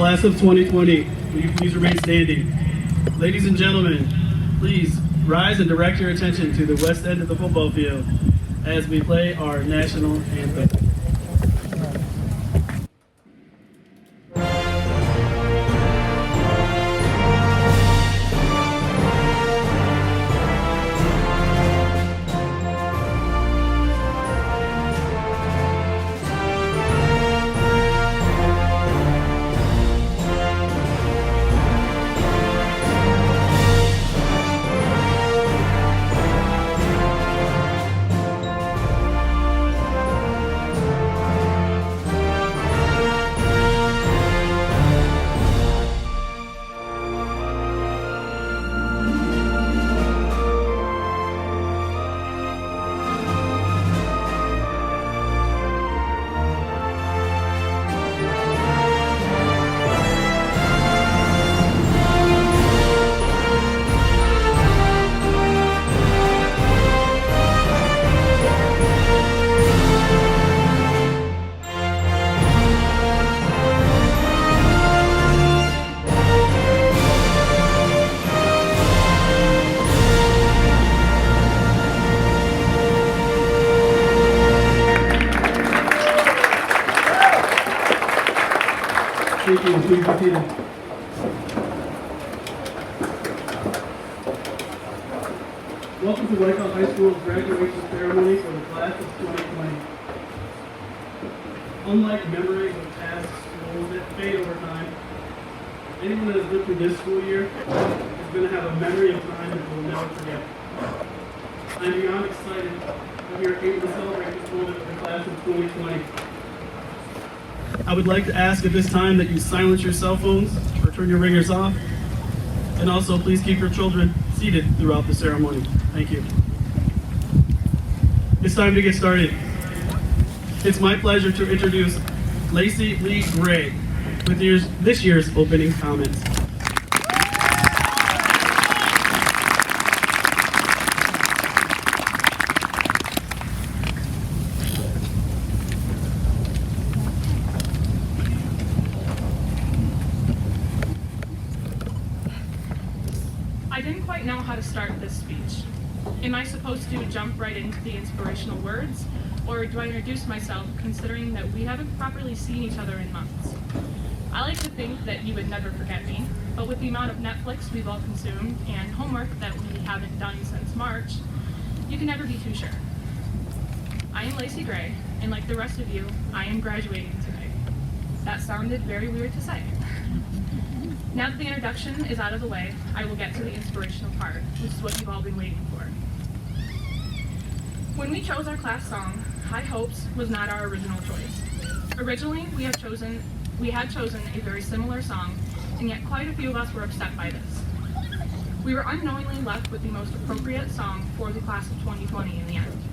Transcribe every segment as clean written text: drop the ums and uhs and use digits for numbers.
Class of 2020, will you please remain standing? Ladies and gentlemen, please rise and direct your attention to the west end of the football field as we play our national anthem. Thank you. Please be seated. Welcome to Whitehall High School's graduation ceremony for the class of 2020. Unlike memories of past schools that fade over time, anyone that has lived through this school year is going to have a memory of time that we'll never forget. I'm beyond excited that we are able to celebrate this moment with the class of 2020. I would like to ask at this time that you silence your cell phones or turn your ringers off, and also please keep your children seated throughout the ceremony. Thank you. It's time to get started. It's my pleasure to introduce Lacey Lee Gray with this year's opening comments. I didn't quite know how to start this speech. Am I supposed to jump right into the inspirational words, or do I introduce myself considering that we haven't properly seen each other in months? I like to think that you would never forget me, but with the amount of Netflix we've all consumed and homework that we haven't done since March, you can never be too sure. I am Lacey Gray, and like the rest of you, I am graduating today. That sounded very weird to say. Now that the introduction is out of the way, I will get to the inspirational part, which is what you've all been waiting for. When we chose our class song, High Hopes was not our original choice. Originally, we had chosen a very similar song, and yet quite a few of us were upset by this. We were unknowingly left with the most appropriate song for the class of 2020 in the end.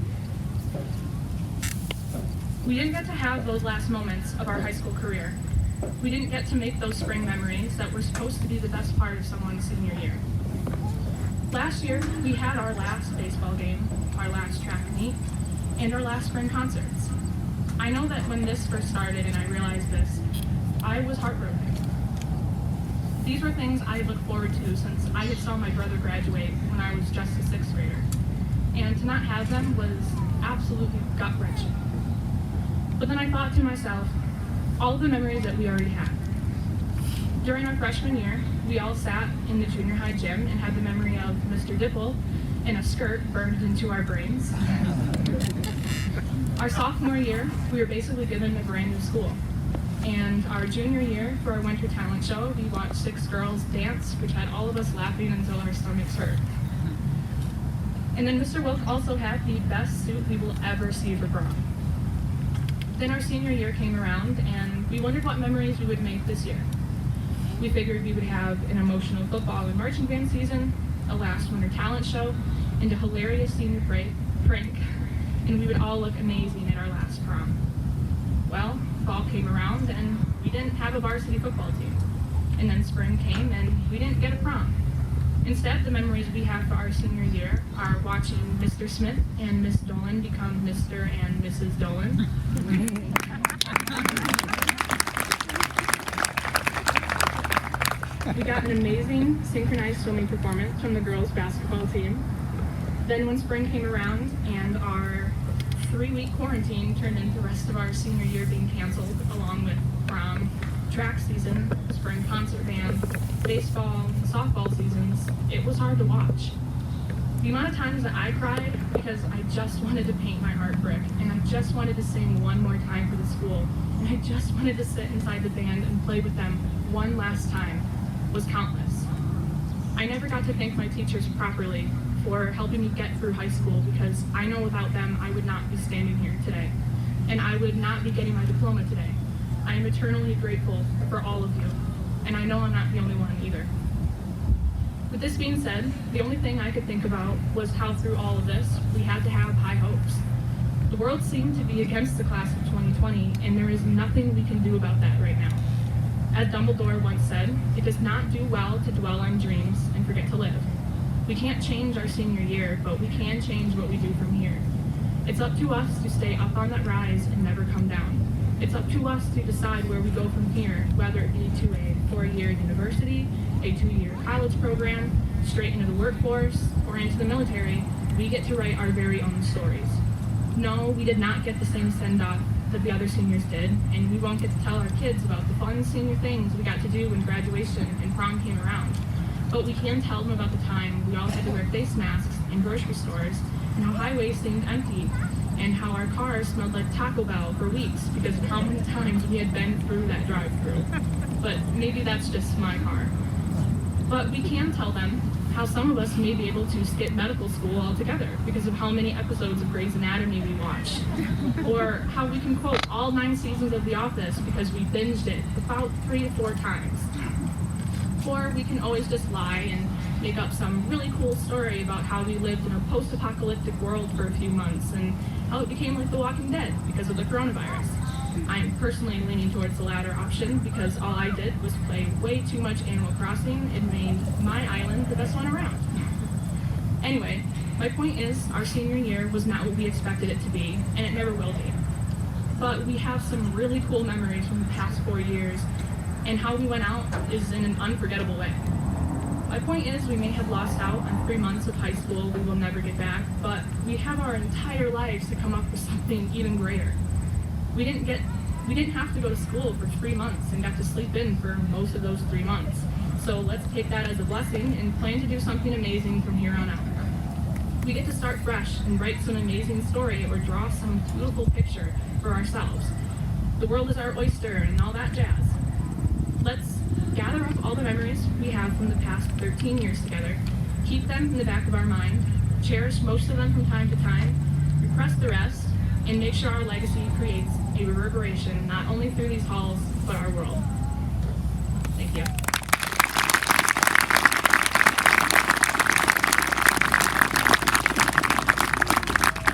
We didn't get to have those last moments of our high school career. We didn't get to make those spring memories that were supposed to be the best part of someone's senior year. Last year, we had our last baseball game, our last track meet, and our last spring concerts. I know that when this first started and I realized this, I was heartbroken. These were things I had looked forward to since I had saw my brother graduate when I was just a sixth grader. And to not have them was absolutely gut-wrenching. But then I thought to myself, all of the memories that we already had. During our freshman year, we all sat in the junior high gym and had the memory of Mr. Dipple in a skirt burned into our brains. Our sophomore year, we were basically given a brand new school. And our junior year, for our winter talent show, we watched 6 girls dance, which had all of us laughing until our stomachs hurt. And then Mr. Wilk also had the best suit we will ever see for prom. Then our senior year came around, and we wondered what memories we would make this year. We figured we would have an emotional football and marching band season, a last winter talent show, and a hilarious senior prank, and we would all look amazing at our last prom. Well, fall came around, and we didn't have a varsity football team. And then spring came, and we didn't get a prom. Instead, the memories we have for our senior year are watching Mr. Smith and Miss Dolan become Mr. and Mrs. Dolan. We got an amazing synchronized swimming performance from the girls' basketball team. Then when spring came around and our 3-week quarantine turned into the rest of our senior year being canceled, along with prom, track season, spring concert band, baseball, softball seasons, it was hard to watch. The amount of times that I cried because I just wanted to paint my art brick, and I just wanted to sing one more time for the school, and I just wanted to sit inside the band and play with them one last time, was countless. I never got to thank my teachers properly for helping me get through high school, because I know without them I would not be standing here today, and I would not be getting my diploma today. I am eternally grateful for all of you, and I know I'm not the only one either. With this being said, the only thing I could think about was how through all of this, we had to have high hopes. The world seemed to be against the class of 2020, and there is nothing we can do about that right now. As Dumbledore once said, it does not do well to dwell on dreams and forget to live. We can't change our senior year, but we can change what we do from here. It's up to us to stay up on that rise and never come down. It's up to us to decide where we go from here, whether it be to a 4-year university, a 2-year college program, straight into the workforce, or into the military. We get to write our very own stories. No, we did not get the same send-off that the other seniors did, and we won't get to tell our kids about the fun senior things we got to do when graduation and prom came around. But we can tell them about the time we all had to wear face masks in grocery stores, and how highways seemed empty, and how our cars smelled like Taco Bell for weeks because of how many times we had been through that drive-thru. But maybe that's just my car. But we can tell them how some of us may be able to skip medical school altogether because of how many episodes of Grey's Anatomy we watched. Or how we can quote all 9 seasons of The Office because we binged it about 3 to 4 times. Or we can always just lie and make up some really cool story about how we lived in a post-apocalyptic world for a few months and how it became like The Walking Dead because of the coronavirus. I'm personally leaning towards the latter option because all I did was play way too much Animal Crossing and made my island the best one around. Anyway, my point is our senior year was not what we expected it to be, and it never will be. But we have some really cool memories from the past 4 years, and how we went out is in an unforgettable way. My point is we may have lost out on 3 months of high school we will never get back, but we have our entire lives to come up with something even greater. We didn't have to go to school for 3 months and got to sleep in for most of those 3 months. So let's take that as a blessing and plan to do something amazing from here on out. We get to start fresh and write some amazing story or draw some beautiful picture for ourselves. The world is our oyster and all that jazz. Let's gather up all the memories we have from the past 13 years together, keep them in the back of our mind, cherish most of them from time to time, repress the rest, and make sure our legacy creates a reverberation not only through these halls, but our world. Thank you.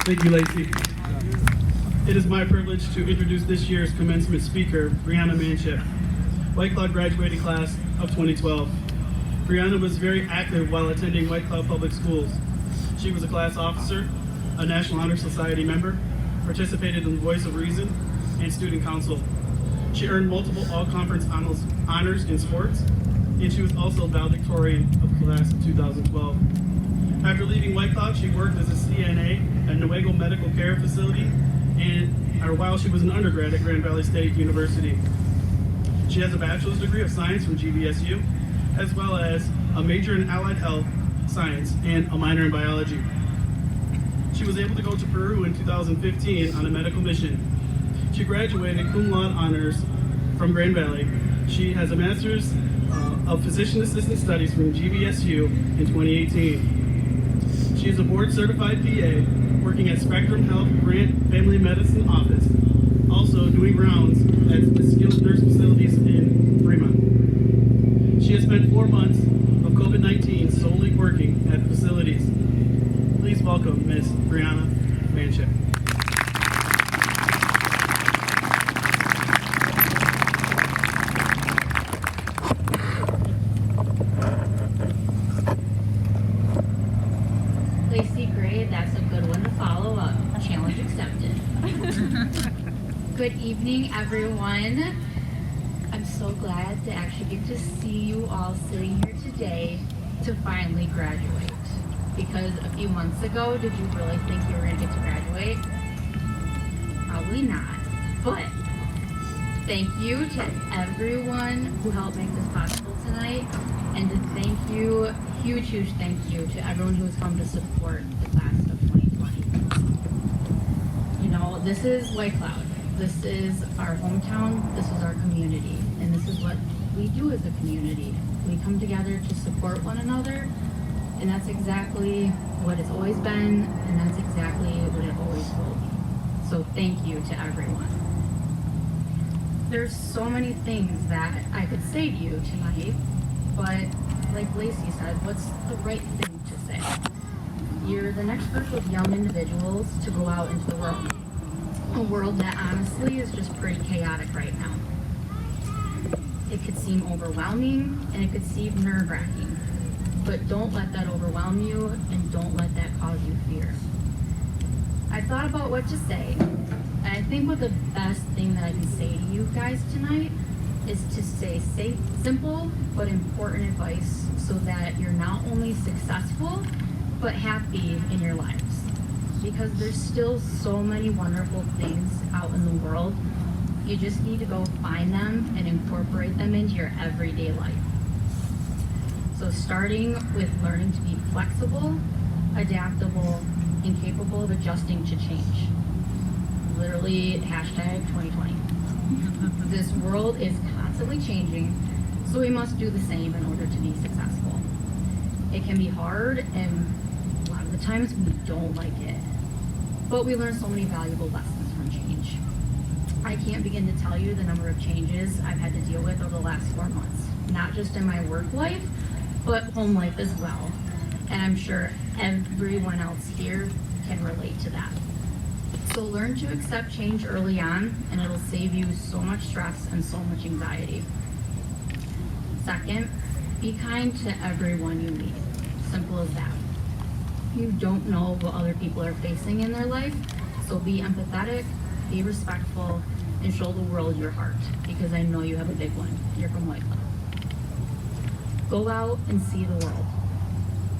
Thank you, Lacey. It is my privilege to introduce this year's commencement speaker, Brianna Manship, White Cloud graduating class of 2012. Brianna was very active while attending White Cloud Public Schools. She was a class officer, a National Honor Society member, participated in the Voice of Reason, and Student Council. She earned multiple all-conference honors in sports, and she was also valedictorian of the class of 2012. After leaving White Cloud, she worked as a CNA at Newaygo Medical Care Facility, while she was an undergrad at Grand Valley State University. She has a bachelor's degree of science from GVSU, as well as a major in allied health science and a minor in biology. She was able to go to Peru in 2015 on a medical mission. She graduated cum laude honors from Grand Valley. She has a master's of physician assistant studies from GVSU in 2018. She is a board certified PA working at Spectrum Health Grant Family Medicine Office, also doing rounds at the skilled nurse facilities in Fremont. She has spent 4 months of COVID-19 solely working at the facilities. Please welcome Miss Brianna Manship. Lacey, great. That's a good one to follow up. Challenge accepted. Good evening, everyone. I'm so glad to actually get to see you all sitting here today to finally graduate. Because a few months ago, did you really think you were going to get to graduate? Probably not. But thank you to everyone who helped make this possible tonight. And to thank you, huge thank you to everyone who has come to support the class of 2020. You know, this is White Cloud. This is our hometown. This is our community. And this is what we do as a community. We come together to support one another. And that's exactly what it's always been. And that's exactly what it always will be. So thank you to everyone. There's so many things that I could say to you tonight, but like Lacey said, what's the right thing to say? You're the next group of young individuals to go out into the world. A world that honestly is just pretty chaotic right now. It could seem overwhelming and it could seem nerve-wracking, but don't let that overwhelm you and don't let that cause you fear. I thought about what to say, and I think what the best thing that I can say to you guys tonight is to say simple but important advice so that you're not only successful but happy in your lives. Because there's still so many wonderful things out in the world. You just need to go find them and incorporate them into your everyday life. So starting with learning to be flexible, adaptable, and capable of adjusting to change. Literally, hashtag 2020. This world is constantly changing, so we must do the same in order to be successful. It can be hard, and a lot of the times we don't like it. But we learn so many valuable lessons from change. I can't begin to tell you the number of changes I've had to deal with over the last 4 months. Not just in my work life, but home life as well. And I'm sure everyone else here can relate to that. So learn to accept change early on, and it'll save you so much stress and so much anxiety. Second, be kind to everyone you meet. Simple as that. You don't know what other people are facing in their life, so be empathetic, be respectful, and show the world your heart, because I know you have a big one. You're from White Cloud. Go out and see the world.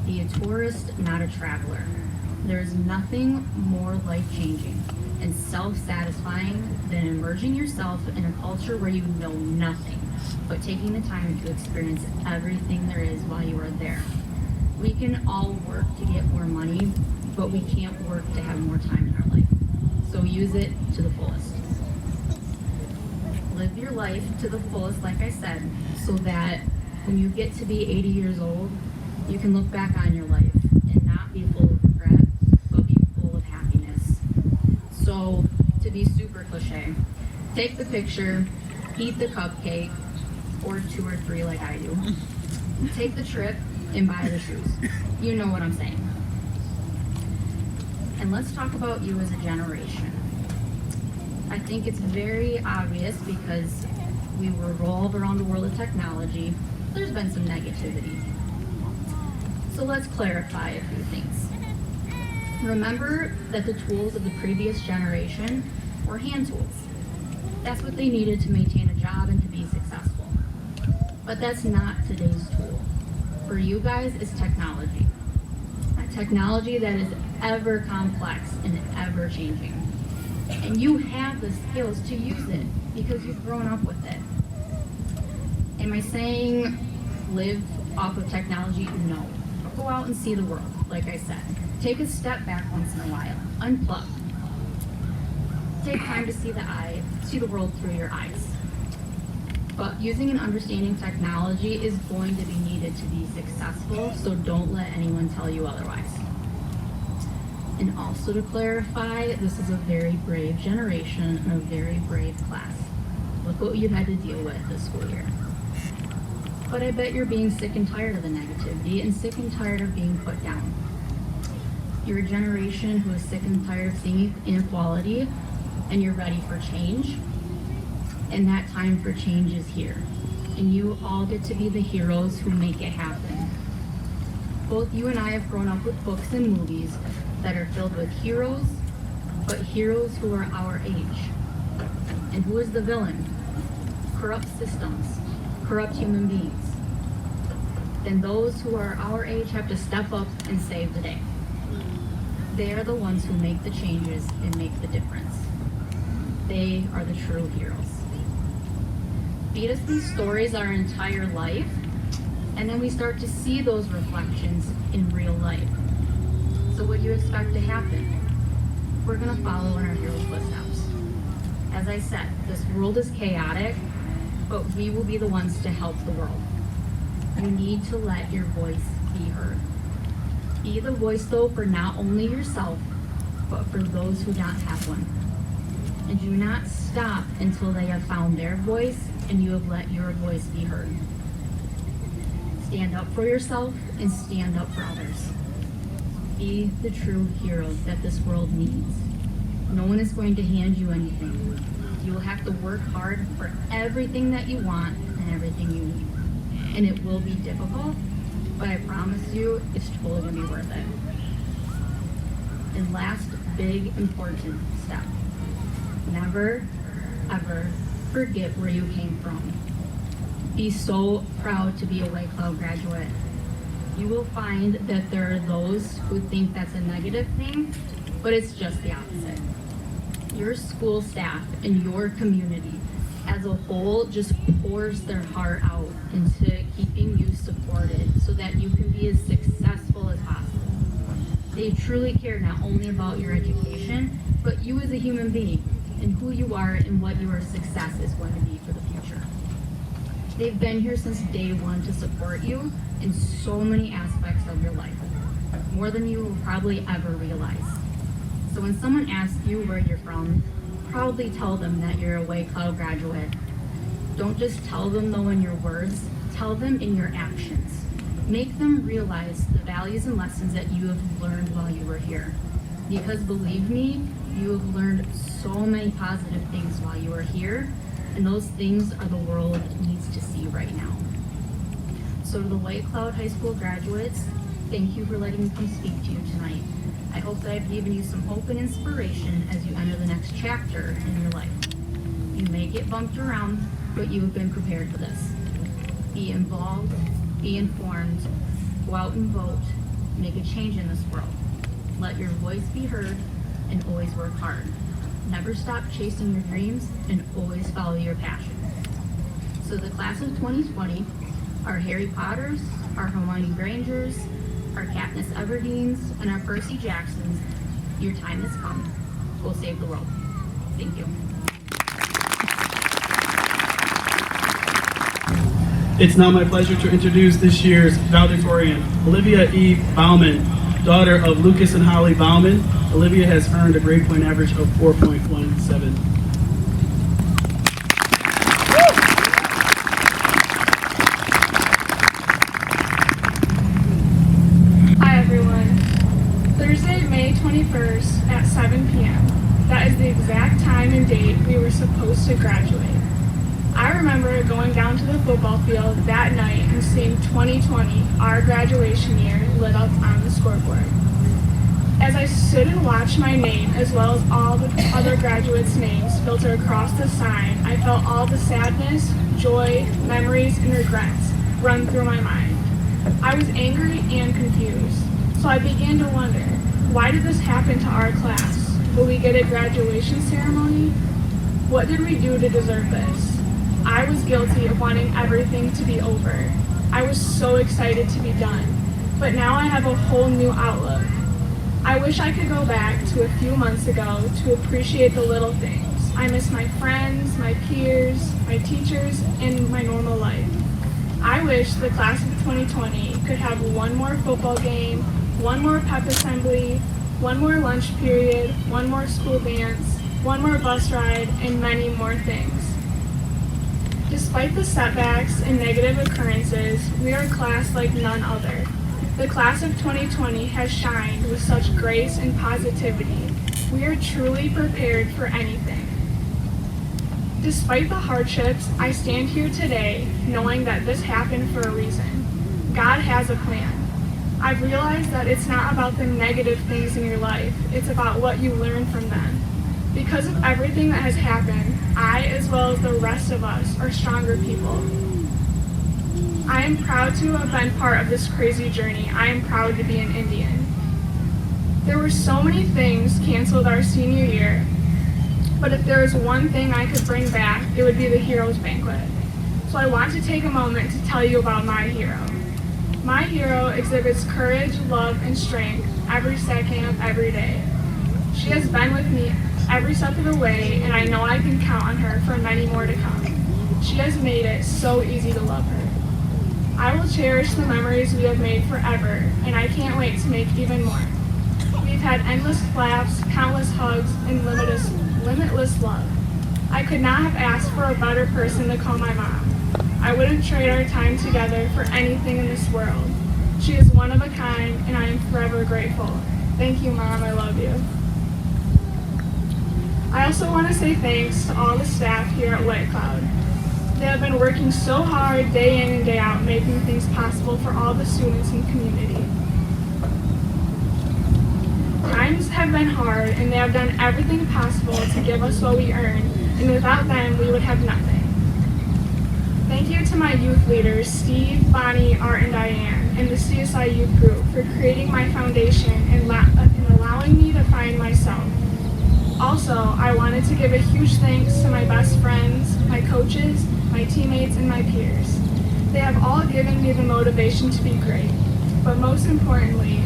Be a tourist, not a traveler. There is nothing more life-changing and self-satisfying than immersing yourself in a culture where you know nothing, but taking the time to experience everything there is while you are there. We can all work to get more money, but we can't work to have more time in our life. So use it to the fullest. Live your life to the fullest, like I said, so that when you get to be 80 years old, you can look back on your life and not be full of regret, but be full of happiness. So, to be super cliche, take the picture, eat the cupcake, or 2 or 3 like I do. Take the trip and buy the shoes. You know what I'm saying. And let's talk about you as a generation. I think it's very obvious because we revolve around the world of technology. There's been some negativity. So let's clarify a few things. Remember that the tools of the previous generation were hand tools. That's what they needed to maintain a job and to be successful. But that's not today's tool. For you guys, it's technology. A technology that is ever complex and ever changing. And you have the skills to use it because you've grown up with it. Am I saying live off of technology? No. Go out and see the world, like I said. Take a step back once in a while. Unplug. Take time to see the world through your eyes. But using and understanding technology is going to be needed to be successful, so don't let anyone tell you otherwise. And also to clarify, this is a very brave generation and a very brave class. Look what you've had to deal with this school year. But I bet you're being sick and tired of the negativity and sick and tired of being put down. You're a generation who is sick and tired of seeing inequality, and you're ready for change. And that time for change is here. And you all get to be the heroes who make it happen. Both you and I have grown up with books and movies that are filled with heroes, but heroes who are our age. And who is the villain? Corrupt systems, corrupt human beings, then those who are our age have to step up and save the day. They are the ones who make the changes and make the difference. They are the true heroes. Feed us these stories our entire life, and then we start to see those reflections in real life. So what do you expect to happen? We're gonna follow in our heroes' footsteps. As I said, this world is chaotic, but we will be the ones to help the world. You need to let your voice be heard. Be the voice, though, for not only yourself, but for those who don't have one. And do not stop until they have found their voice and you have let your voice be heard. Stand up for yourself and stand up for others. Be the true hero that this world needs. No one is going to hand you anything. You will have to work hard for everything that you want and everything you need. And it will be difficult, but I promise you, it's totally gonna be worth it. And last big important step, never, ever forget where you came from. Be so proud to be a White Cloud graduate. You will find that there are those who think that's a negative thing, but it's just the opposite. Your school staff and your community as a whole just pours their heart out into keeping you supported so that you can be as successful as possible. They truly care not only about your education, but you as a human being and who you are and what your success is going to be for the future. They've been here since day one to support you in so many aspects of your life, more than you will probably ever realize. So when someone asks you where you're from, proudly tell them that you're a White Cloud graduate. Don't just tell them though in your words, tell them in your actions. Make them realize the values and lessons that you have learned while you were here. Because believe me, you have learned so many positive things while you were here, and those things are the world needs to see right now. So to the White Cloud High School graduates, thank you for letting me come speak to you tonight. I hope that I've given you some hope and inspiration as you enter the next chapter in your life. You may get bumped around, but you have been prepared for this. Be involved, be informed, go out and vote, make a change in this world. Let your voice be heard, and always work hard. Never stop chasing your dreams, and always follow your passion. So the class of 2020, our Harry Potters, our Hermione Grangers, our Katniss Everdeens, and our Percy Jacksons, your time has come. Go save the world. Thank you. It's now my pleasure to introduce this year's valedictorian, Olivia E. Bauman, daughter of Lucas and Holly Bauman. Olivia has earned a grade point average of 4.17. Hi everyone. Thursday, May 21st at 7 p.m. That is the exact time and date we were supposed to graduate. I remember going down to the football field that night and seeing 2020, our graduation year, lit up on the scoreboard. As I stood and watched my name, as well as all the other graduates' names filter across the sign, I felt all the sadness, joy, memories, and regrets run through my mind. I was angry and confused, so I began to wonder, why did this happen to our class? Will we get a graduation ceremony? What did we do to deserve this? I was guilty of wanting everything to be over. I was so excited to be done, but now I have a whole new outlook. I wish I could go back to a few months ago to appreciate the little things. I miss my friends, my peers, my teachers, and my normal life. I wish the class of 2020 could have one more football game, one more pep assembly, one more lunch period, one more school dance, one more bus ride, and many more things. Despite the setbacks and negative occurrences, we are a class like none other. The class of 2020 has shined with such grace and positivity. We are truly prepared for anything. Despite the hardships, I stand here today knowing that this happened for a reason. God has a plan. I've realized that it's not about the negative things in your life, it's about what you learn from them. Because of everything that has happened, I, as well as the rest of us, are stronger people. am proud to have been part of this crazy journey. I am proud to be an Indian. There were so many things canceled our senior year, but if there was one thing I could bring back, it would be the Heroes Banquet. So I want to take a moment to tell you about my hero. My hero exhibits courage, love, and strength every second of every day. She has been with me every step of the way, and I know I can count on her for many more to come. She has made it so easy to love her. I will cherish the memories we have made forever, and I can't wait to make even more. We've had endless laughs, countless hugs, and limitless love. I could not have asked for a better person to call my mom. I wouldn't trade our time together for anything in this world. She is one of a kind, and I am forever grateful. Thank you, Mom. I love you. I also want to say thanks to all the staff here at White Cloud. They have been working so hard day in and day out, making things possible for all the students and community. Times have been hard, and they have done everything possible to give us what we earn, and without them, we would have nothing. Thank you to my youth leaders, Steve, Bonnie, Art, and Diane, and the CSI Youth Group for creating my foundation and allowing me to find myself. Also, I wanted to give a huge thanks to my best friends, my coaches, my teammates, and my peers. They have all given me the motivation to be great. But most importantly,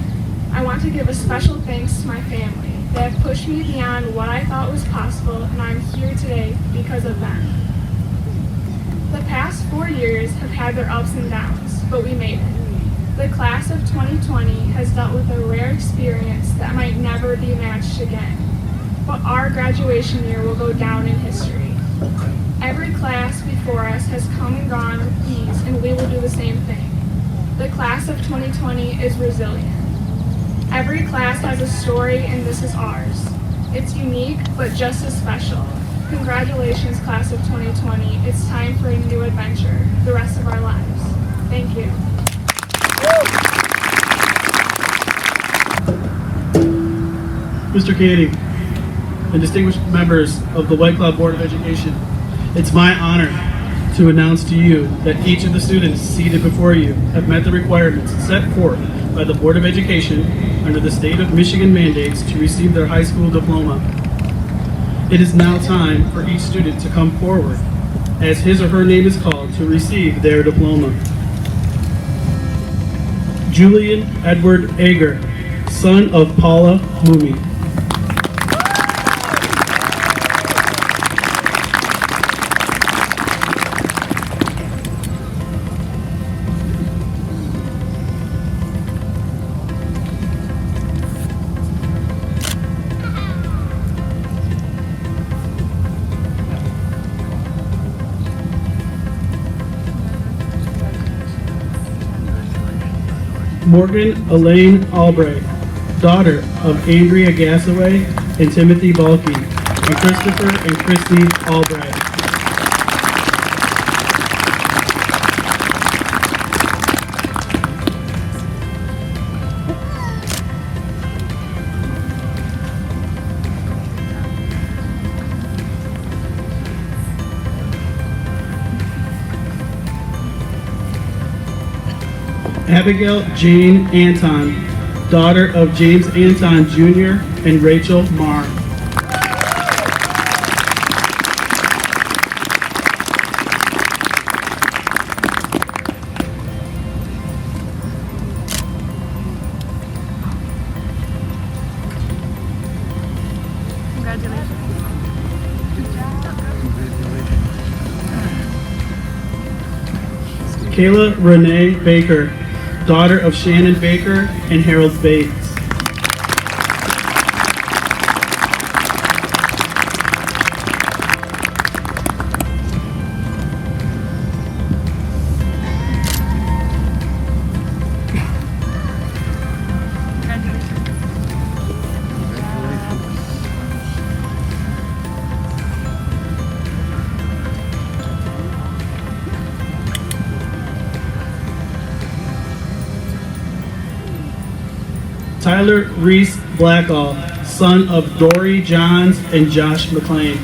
I want to give a special thanks to my family. They have pushed me beyond what I thought was possible, and I'm here today because of them. The past 4 years have had their ups and downs, but we made it. The class of 2020 has dealt with a rare experience that might never be matched again. But our graduation year will go down in history. Every class before us has come and gone with ease, and we will do the same thing. The class of 2020 is resilient. Every class has a story, and this is ours. It's unique, but just as special. Congratulations, class of 2020. It's time for a new adventure, the rest of our lives. Thank you. Mr. Candy, and distinguished members of the White Cloud Board of Education, it's my honor to announce to you that each of the students seated before you have met the requirements set forth by the Board of Education under the state of Michigan mandates to receive their high school diploma. It is now time for each student to come forward as his or her name is called to receive their diploma. Julian Edward Ager, son of Paula Mumi. Morgan Elaine Albright, daughter of Andrea Gassaway and Timothy Balke, and Christopher and Christy Albright. Abigail Jane Anton, daughter of James Anton Jr. and Rachel Marr. Kayla Renee Baker, daughter of Shannon Baker and Harold Bates. Tyler Reese Blackall, son of Dory Johns and Josh McLean.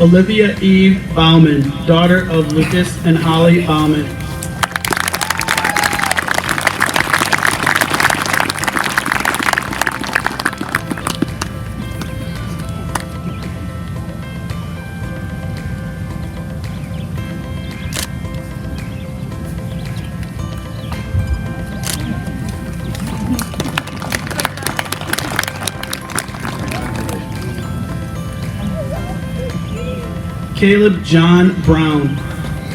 Olivia Eve Bauman, daughter of Lucas and Holly Bauman. Caleb John Brown,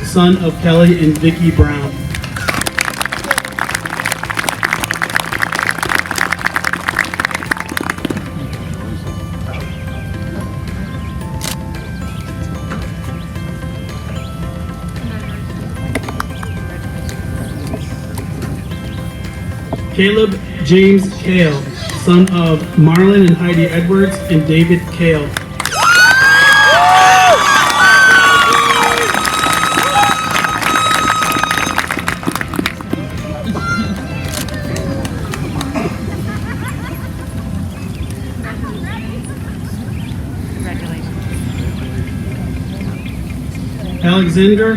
son of Kelly and Vicki Brown. Caleb James Kale, son of Marlon and Heidi Edwards and David Kale. Alexander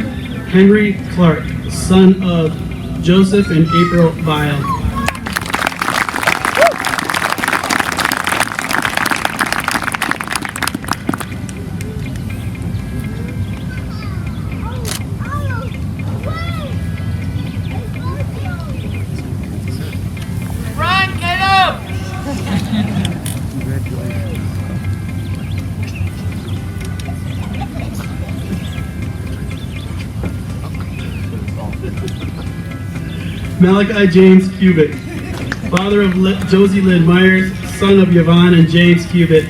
Henry Clark, son of Joseph and April Vile. Malachi James Cubitt, father of Josie Lynn Myers, son of Yvonne and James Cubitt.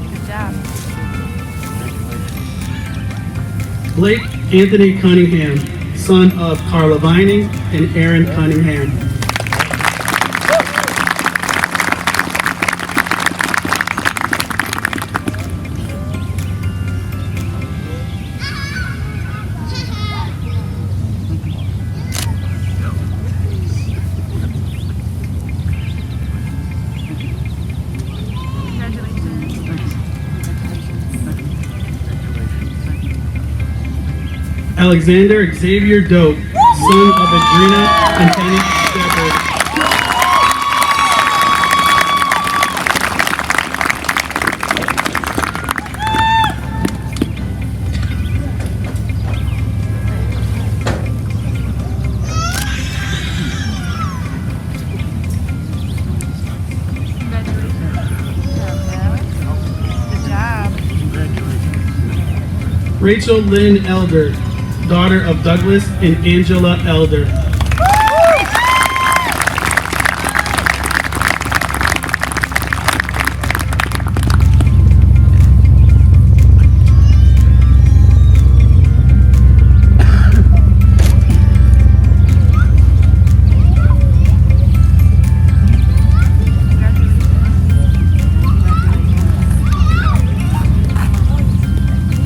Good job. Blake Anthony Cunningham, son of Carla Vining and Aaron Cunningham. Alexander Xavier Dope, son of Adrena and Kenny Shepard. Good job. Rachel Lynn Elder, daughter of Douglas and Angela Elder.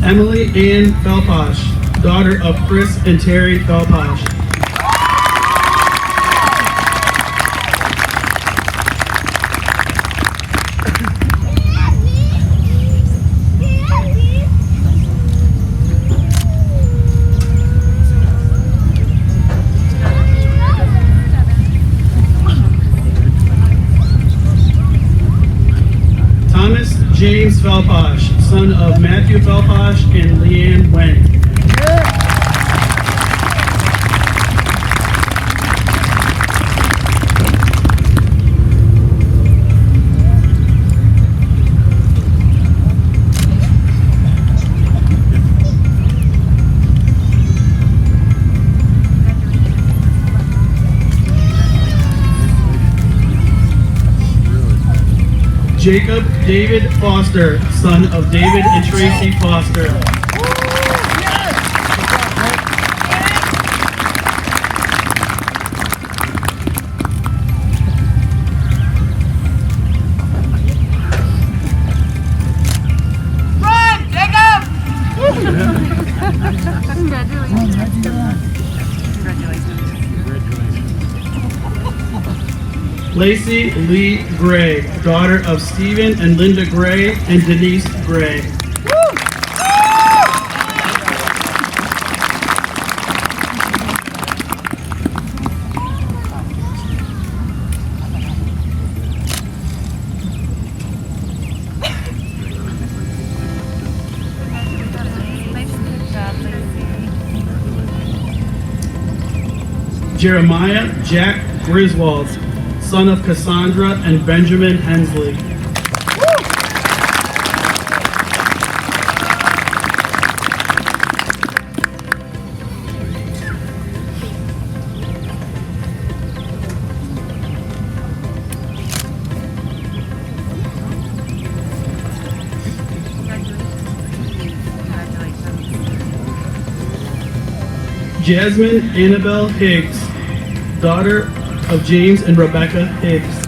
Emily Ann Felposh, daughter of Chris and Terry Felposh. Thomas James Felposh, son of Matthew Felposh and Leanne Wen. Jacob David Foster, son of David and Tracy Foster. Lacey Lee Gray, daughter of Stephen and Linda Gray and Denise Gray. Jeremiah Jack Griswold, son of Cassandra and Benjamin Hensley. Jasmine Annabelle Higgs, daughter of James and Rebecca Higgs.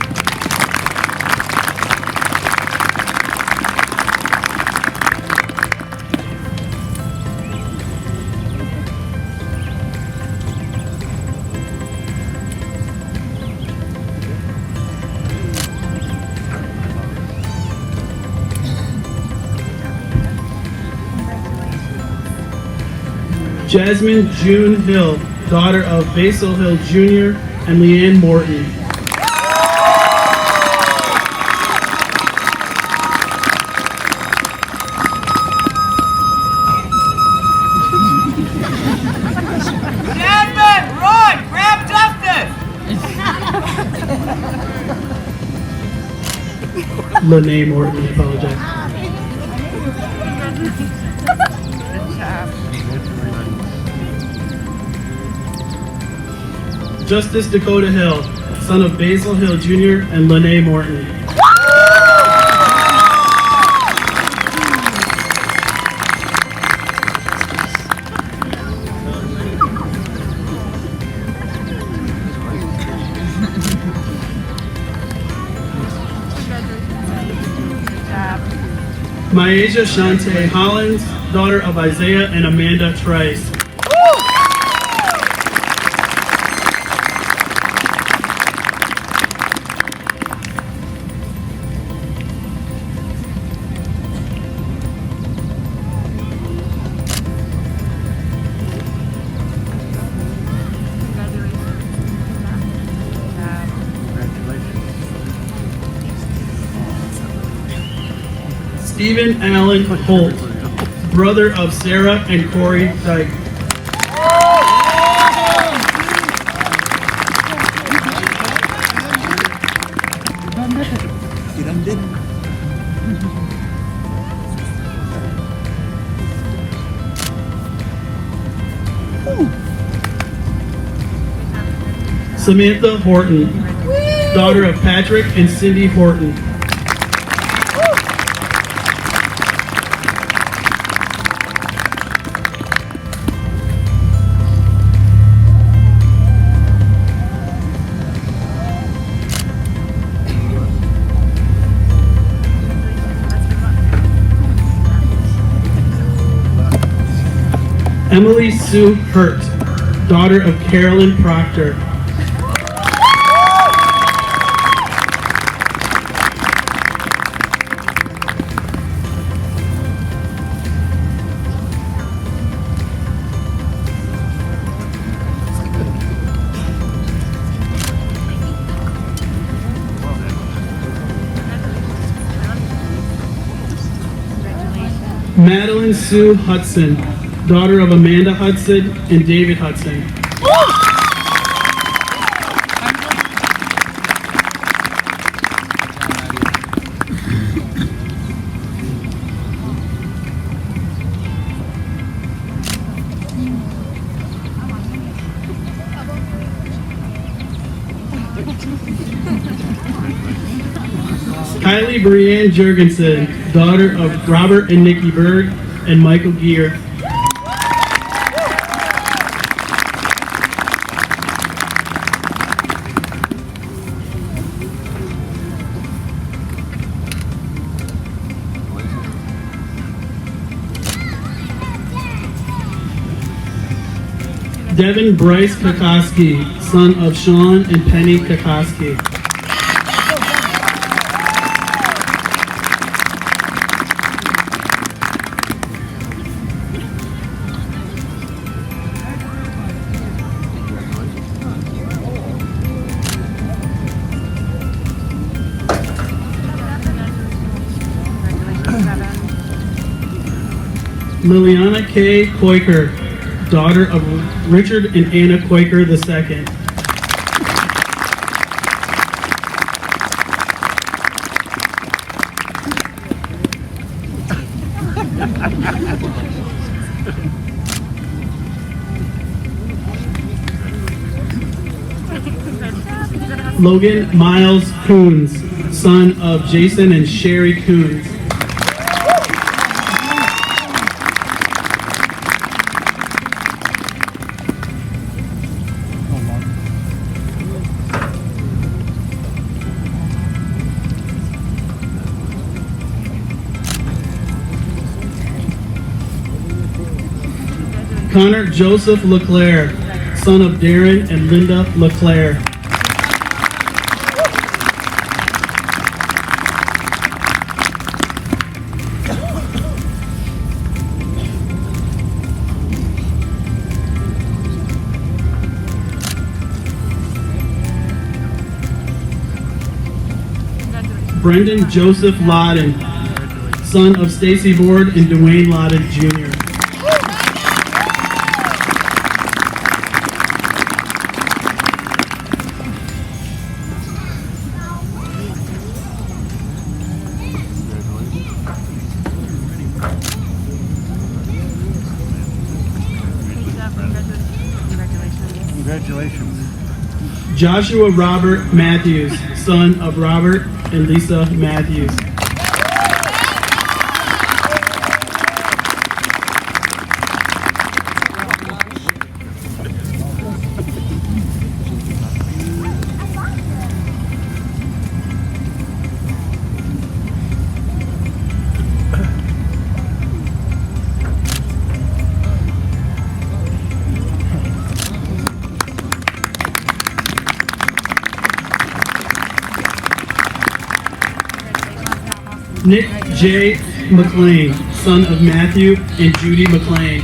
Jasmine June Hill, daughter of Basil Hill Jr. and Leanne Morton. Jasmine, run! Grab Justice! Lene Morton, I apologize. Justice Dakota Hill, son of Basil Hill Jr. and Lene Morton. Myasia Shante Hollins, daughter of Isaiah and Amanda Trice. Stephen Allen Holt, brother of Sarah and Corey Dyke. Samantha Horton, daughter of Patrick and Cindy Horton. Emily Sue Hurt, daughter of Carolyn Proctor. Madeline Sue Hudson, daughter of Amanda Hudson and David Hudson. Kylie Brianne Jurgensen, daughter of Robert and Nikki Berg and Michael Gear. Devin Bryce Kokoski, son of Sean and Penny Kokoski. Liliana K. Koiker, daughter of Richard and Anna Koiker II. Logan Miles Coons, son of Jason and Sherry Coons. Connor Joseph LeClaire, son of Darren and Linda LeClaire. Brendan Joseph Lawden, son of Stacy Ward and Dwayne Lawden Jr. Congratulations. Joshua Robert Matthews, son of Robert and Lisa Matthews. Nick J. McLean, son of Matthew and Judy McLean.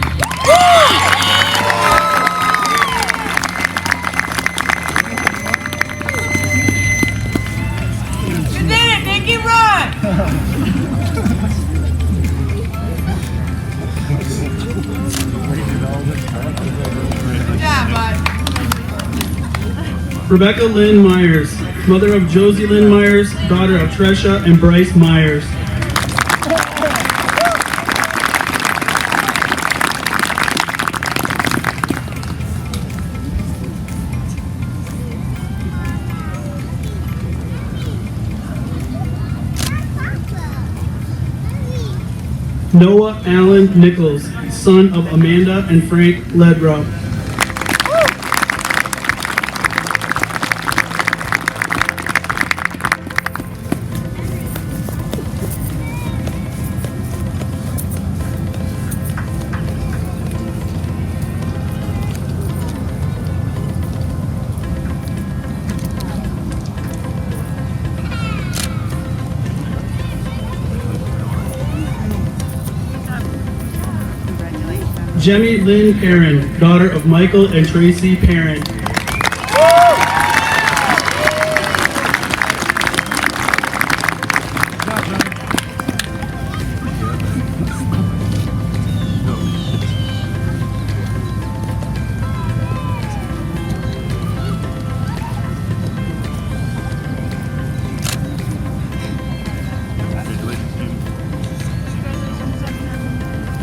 You did it, Nicky, run! Good job, bud. Rebecca Lynn Myers, mother of Josie Lynn Myers, daughter of Tresha and Bryce Myers. Noah Allen Nichols, son of Amanda and Frank Ledrow. Jemmy Lynn Perrin, daughter of Michael and Tracy Perrin.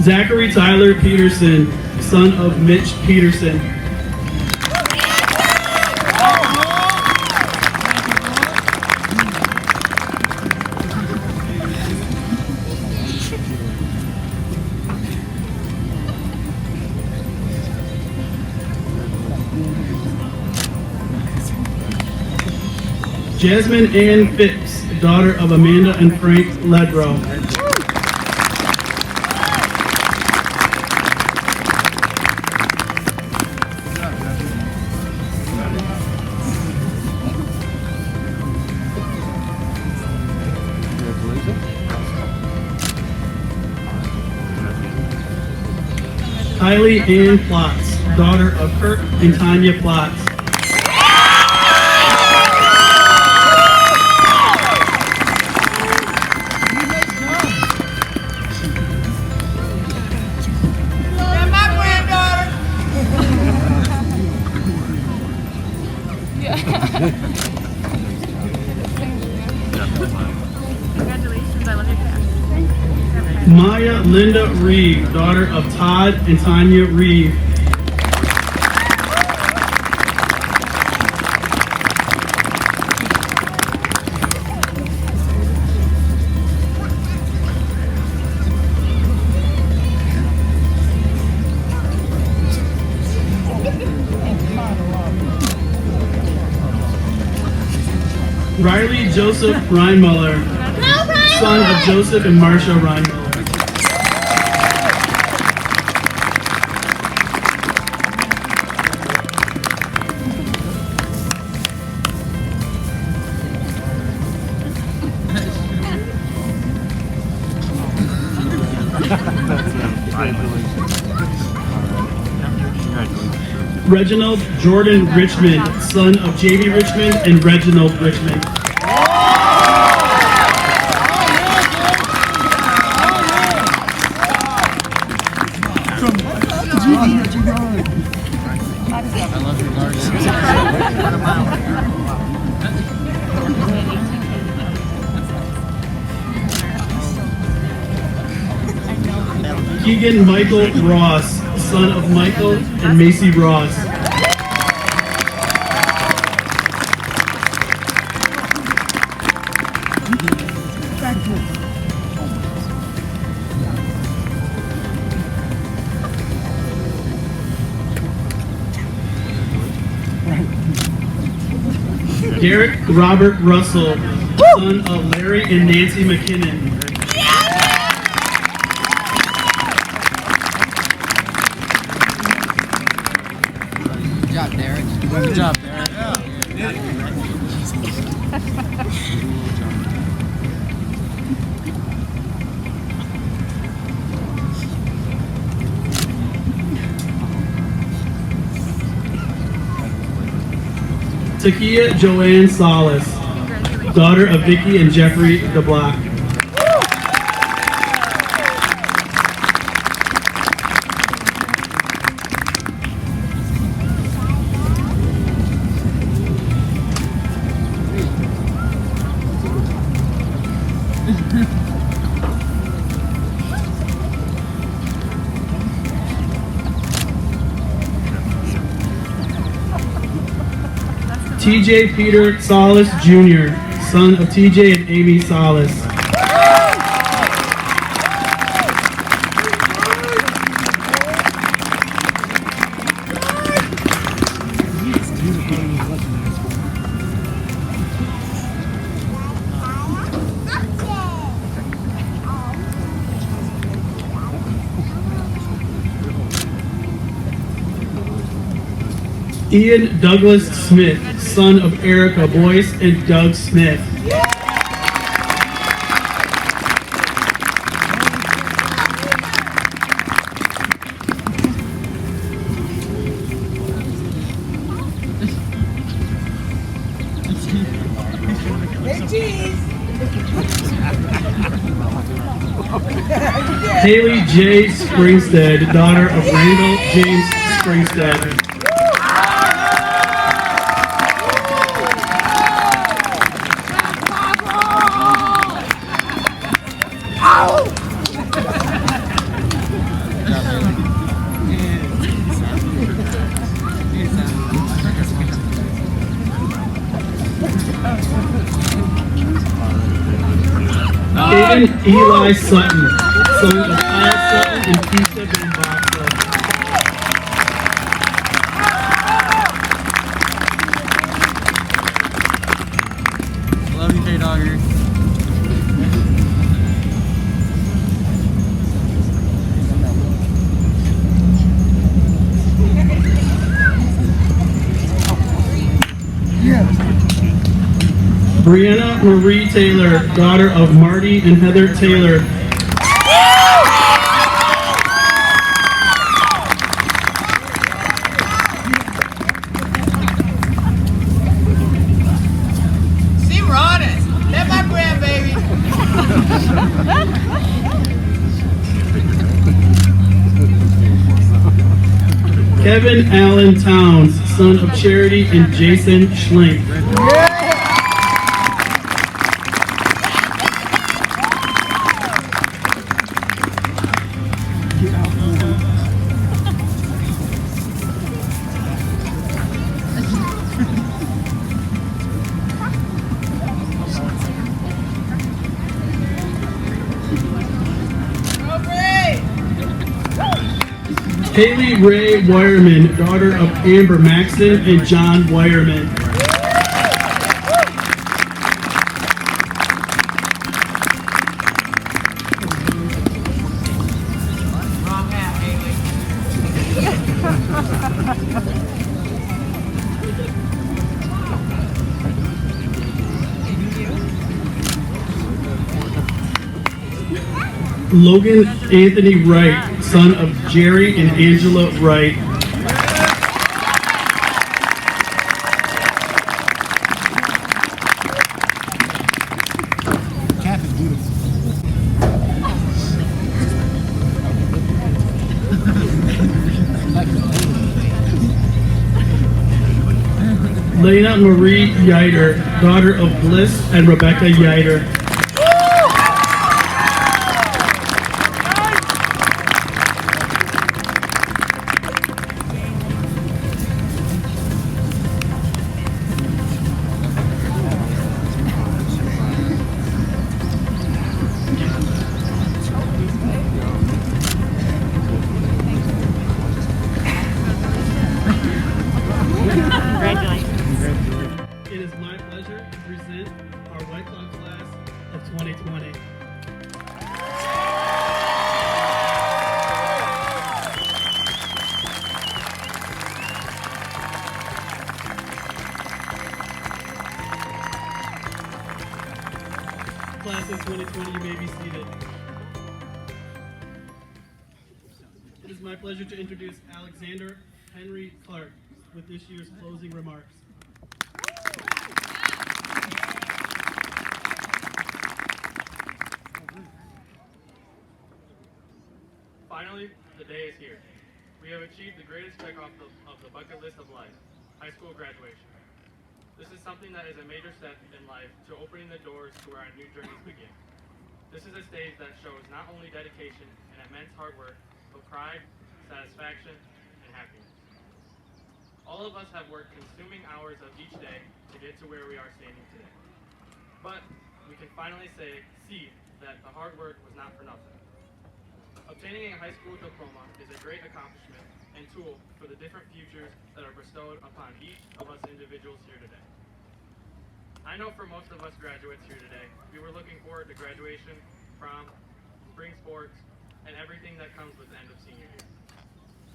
Zachary Tyler Peterson, son of Mitch Peterson. Jasmine Ann Phipps, daughter of Amanda and Frank Ledrow. Kylie Ann Plotz, daughter of Kurt and Tanya Plotz. Congratulations, I love your cat. Maya Linda Reeve, daughter of Todd and Tanya Reeve. Riley Joseph Reinmuller, son of Joseph and Marcia Reinmuller. Reginald Jordan Richmond, son of J.B. Richmond and Reginald Richmond. Keegan Michael Ross, son of Michael and Macy Ross. Derek Robert Russell, son of Larry and Nancy McKinnon. Good job, Derek. Good job, Derek. Takia Joanne Salas, daughter of Vicky and Jeffrey DeBlack. TJ Peter Salas Jr., son of TJ and Amy Salas. Ian Douglas Smith, son of Erica Boyce and Doug Smith. Haley J. Springstead, daughter of Randall James Springstead. Aiden Eli Sutton, son of Kyle Sutton and Keisha Bambasa. Love you, K-Dogger. Brianna Marie Taylor, daughter of Marty and Heather Taylor. See running. That's my grandbaby. Kevin Allen Towns, son of Charity and Jason Schlenk. Haley Ray Wireman, daughter of Amber Maxton and John Wireman. Wrong hat, Haley. Logan Anthony Wright, son of Jerry and Angela Wright. Cap is beautiful. Lena Marie Yider, daughter of Bliss and Rebecca Yider. It is my pleasure to present our White Cloud class of 2020. Class of 2020, you may be seated. It is my pleasure to introduce Alexander Henry Clark with this year's closing remarks. Finally, the day is here. We have achieved the greatest check off of the bucket list of life, high school graduation. This is something that is a major step in life to opening the doors to where our new journeys begin. This is a stage that shows not only dedication and immense hard work, but pride, satisfaction, and happiness. All of us have worked consuming hours of each day to get to where we are standing today. But we can finally see that the hard work was not for nothing. Obtaining a high school diploma is a great accomplishment and tool for the different futures that are bestowed upon each of us individuals here today. I know for most of us graduates here today, we were looking forward to graduation, prom, spring sports, and everything that comes with the end of senior year.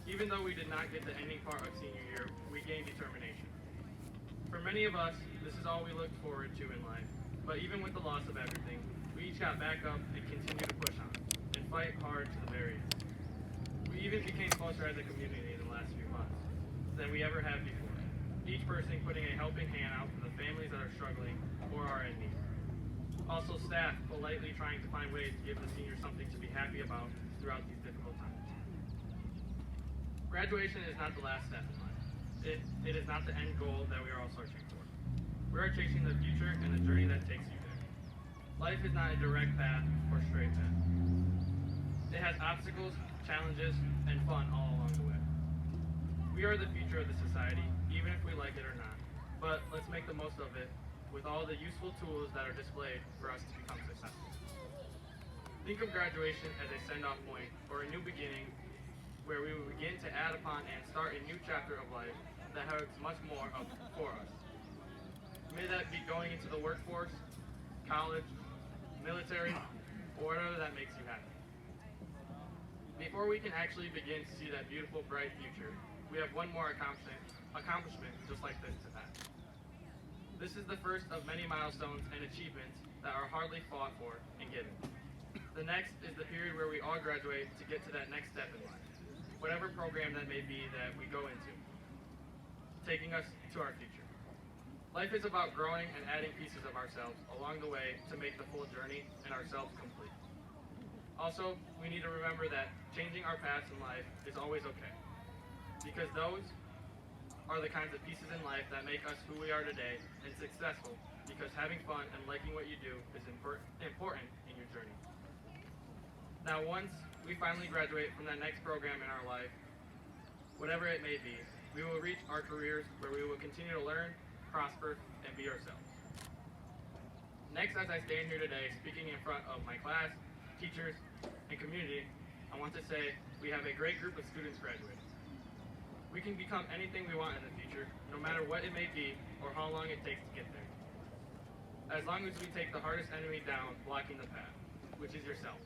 Even though we did not get the ending part of senior year, we gained determination. For many of us, this is all we looked forward to in life, but even with the loss of everything, we each got back up and continued to push on and fight hard to the very end. We even became closer as a community in the last few months than we ever have before. Each person putting a helping hand out for the families that are struggling or are in need. Also staff politely trying to find ways to give the seniors something to be happy about throughout these difficult times. Graduation is not the last step in life. It is not the end goal that we are all searching for. We are chasing the future and the journey that takes you there. Life is not a direct path or straight path. It has obstacles, challenges, and fun all along the way. We are the future of the society, even if we like it or not. But let's make the most of it with all the useful tools that are displayed for us to become successful. Think of graduation as a send-off point or a new beginning where we will begin to add upon and start a new chapter of life that has much more for us. May that be going into the workforce, college, military, or whatever that makes you happy. Before we can actually begin to see that beautiful, bright future, we have one more accomplishment just like this to pass. This is the first of many milestones and achievements that are hardly fought for and given. The next is the period where we all graduate to get to that next step in life, whatever program that may be that we go into, taking us to our future. Life is about growing and adding pieces of ourselves along the way to make the full journey and ourselves complete. Also, we need to remember that changing our paths in life is always okay, because those are the kinds of pieces in life that make us who we are today and successful, because having fun and liking what you do is important in your journey. Now, once we finally graduate from that next program in our life, whatever it may be, we will reach our careers where we will continue to learn, prosper, and be ourselves. Next, as I stand here today speaking in front of my class, teachers, and community, I want to say we have a great group of students graduating. We can become anything we want in the future, no matter what it may be or how long it takes to get there. As long as we take the hardest enemy down, blocking the path, which is yourself.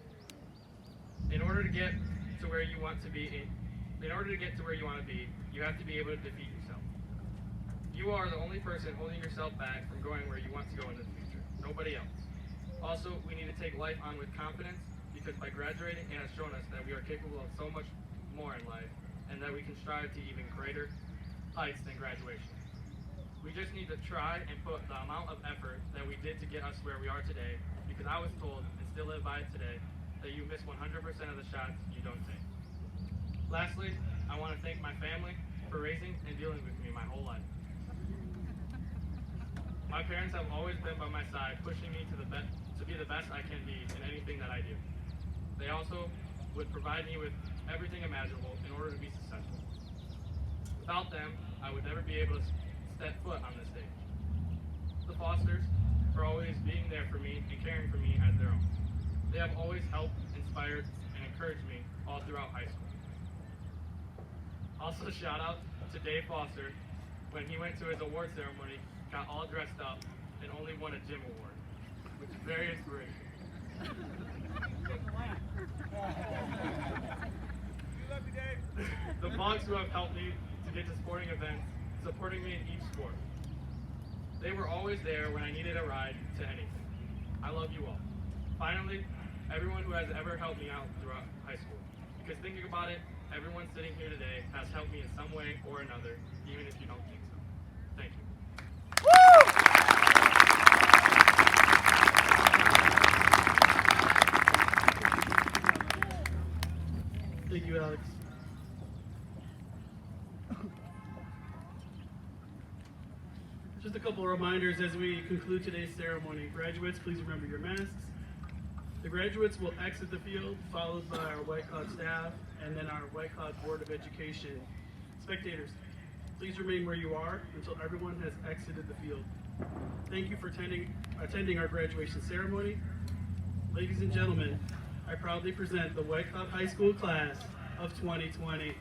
In order to get to where you want to be, you have to be able to defeat yourself. You are the only person holding yourself back from going where you want to go in the future. Nobody else. Also, we need to take life on with confidence, because by graduating, it has shown us that we are capable of so much more in life, and that we can strive to even greater heights than graduation. We just need to try and put the amount of effort that we did to get us where we are today, because I was told, and still live by it today, that you miss 100% of the shots you don't take. Lastly, I want to thank my family for raising and dealing with me my whole life. My parents have always been by my side, pushing me to be the best I can be in anything that I do. They also would provide me with everything imaginable in order to be successful. Without them, I would never be able to step foot on this stage. The Fosters for always being there for me and caring for me as their own. They have always helped, inspired, and encouraged me all throughout high school. Also, shout out to Dave Foster when he went to his award ceremony, got all dressed up, and only won a gym award, which is very inspirational. The Bugs who have helped me to get to sporting events, supporting me in each sport. They were always there when I needed a ride to anything. I love you all. Finally, everyone who has ever helped me out throughout high school. Because thinking about it, everyone sitting here today has helped me in some way or another, even if you don't think so. Thank you. Thank you, Alex. Just a couple of reminders as we conclude today's ceremony. Graduates, please remember your masks. The graduates will exit the field, followed by our White Cloud staff, and then our White Cloud Board of Education. Spectators, please remain where you are until everyone has exited the field. Thank you for attending our graduation ceremony. Ladies and gentlemen, I proudly present the White Cloud High School class of 2020.